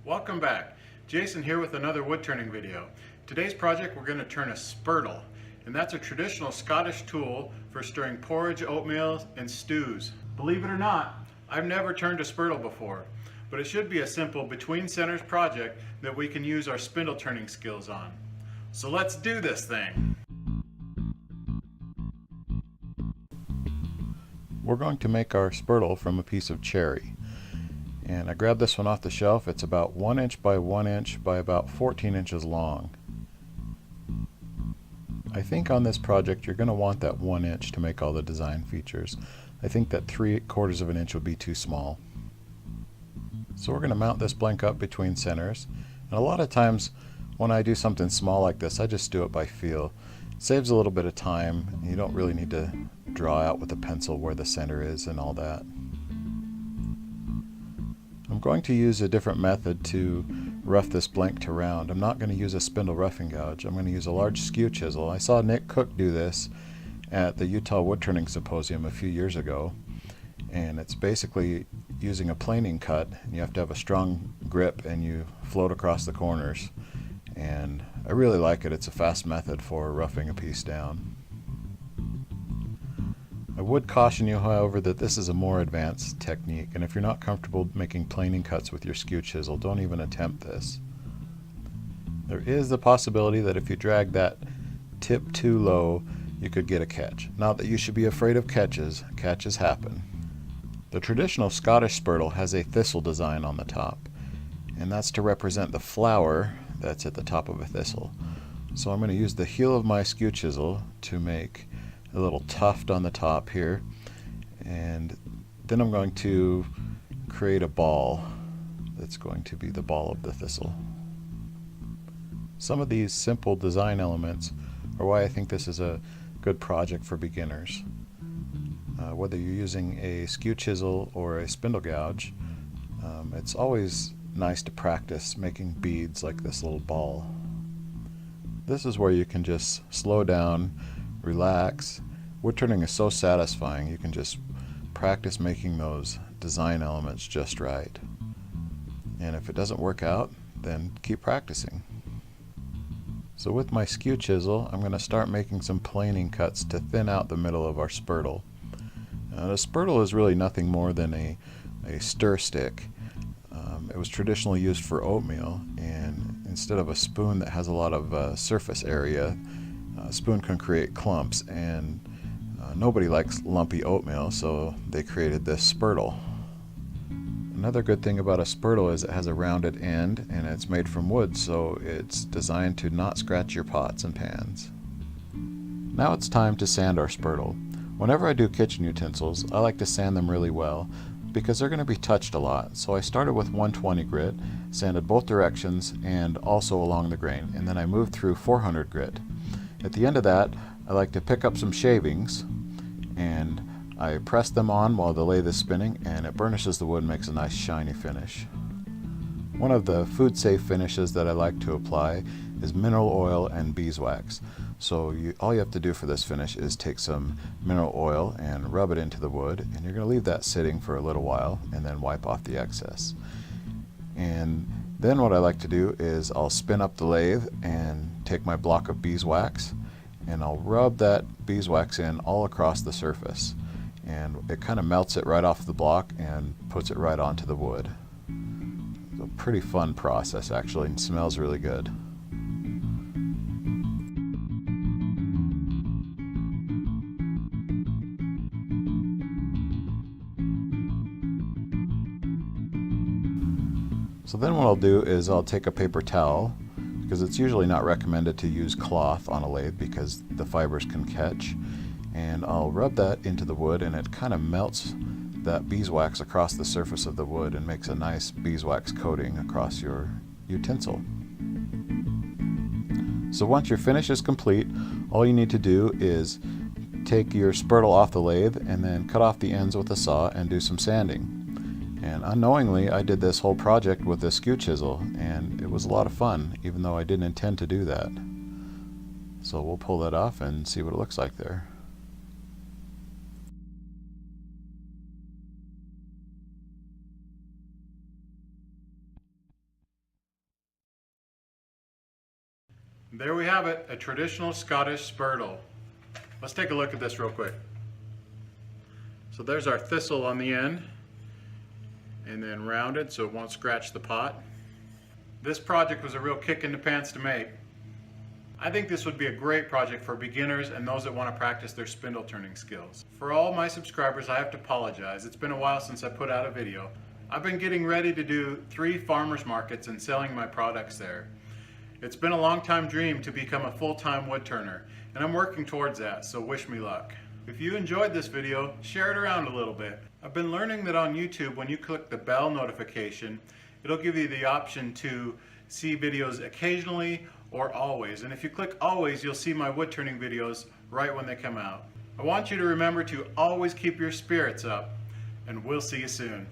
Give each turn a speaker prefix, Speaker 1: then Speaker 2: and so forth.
Speaker 1: Welcome back. Jason here with another wood turning video. Today's project we're going to turn a spurtle, and that's a traditional Scottish tool for stirring porridge, oatmeal, and stews. Believe it or not, I've never turned a spurtle before, but it should be a simple between centers project that we can use our spindle turning skills on. So let's do this thing. We're going to make our spurtle from a piece of cherry. And I grabbed this one off the shelf. It's about 1 inch by 1 inch by about 14 inches long. I think on this project you're going to want that 1 inch to make all the design features. I think that 3/4 of an inch would be too small. So we're going to mount this blank up between centers. And a lot of times when I do something small like this, I just do it by feel. It saves a little bit of time. You don't really need to draw out with a pencil where the center is and all that. I'm going to use a different method to rough this blank to round. I'm not going to use a spindle roughing gouge. I'm going to use a large skew chisel. I saw Nick Cook do this at the Utah Wood Turning Symposium a few years ago, and it's basically using a planing cut. You have to have a strong grip and you float across the corners, and I really like it. It's a fast method for roughing a piece down. I would caution you, however, that this is a more advanced technique, and if you're not comfortable making planing cuts with your skew chisel, don't even attempt this. There is the possibility that if you drag that tip too low, you could get a catch. Not that you should be afraid of catches. Catches happen. The traditional Scottish spurtle has a thistle design on the top, and that's to represent the flower that's at the top of a thistle. So I'm going to use the heel of my skew chisel to make a little tuft on the top here, and then I'm going to create a ball that's going to be the ball of the thistle. Some of these simple design elements are why I think this is a good project for beginners. Whether you're using a skew chisel or a spindle gouge, it's always nice to practice making beads like this little ball. This is where you can just slow down, relax. Wood turning is so satisfying. You can just practice making those design elements just right. And if it doesn't work out, then keep practicing. So with my skew chisel, I'm going to start making some planing cuts to thin out the middle of our spurtle. The spurtle is really nothing more than a stir stick. It was traditionally used for oatmeal, and instead of a spoon that has a lot of surface area, a spoon can create clumps, and nobody likes lumpy oatmeal, so they created this spurtle. Another good thing about a spurtle is it has a rounded end, and it's made from wood, so it's designed to not scratch your pots and pans. Now it's time to sand our spurtle. Whenever I do kitchen utensils, I like to sand them really well because they're going to be touched a lot. So I started with 120 grit, sanded both directions and also along the grain, and then I moved through 400 grit. At the end of that, I like to pick up some shavings and I press them on while the lathe is spinning, and it burnishes the wood and makes a nice shiny finish. One of the food safe finishes that I like to apply is mineral oil and beeswax. So all you have to do for this finish is take some mineral oil and rub it into the wood, and you're going to leave that sitting for a little while and then wipe off the excess. And then what I like to do is I'll spin up the lathe and take my block of beeswax, and I'll rub that beeswax in all across the surface, and it kind of melts it right off the block and puts it right onto the wood. It's a pretty fun process actually, and smells really good. So then what I'll do is I'll take a paper towel, because it's usually not recommended to use cloth on a lathe because the fibers can catch, and I'll rub that into the wood, and it kind of melts that beeswax across the surface of the wood and makes a nice beeswax coating across your utensil. So once your finish is complete, all you need to do is take your spurtle off the lathe and then cut off the ends with a saw and do some sanding. And unknowingly, I did this whole project with a skew chisel, and it was a lot of fun, even though I didn't intend to do that. So we'll pull that off and see what it looks like there. There we have it, a traditional Scottish spurtle. Let's take a look at this real quick. So there's our thistle on the end, and then rounded so it won't scratch the pot. This project was a real kick in the pants to make. I think this would be a great project for beginners and those that want to practice their spindle turning skills. For all my subscribers, I have to apologize. It's been a while since I put out a video. I've been getting ready to do 3 farmers markets and selling my products there. It's been a long time dream to become a full-time wood turner, and I'm working towards that, so wish me luck. If you enjoyed this video, share it around a little bit. I've been learning that on YouTube, when you click the bell notification, it'll give you the option to see videos occasionally or always. And if you click always, you'll see my wood turning videos right when they come out. I want you to remember to always keep your spirits up, and we'll see you soon.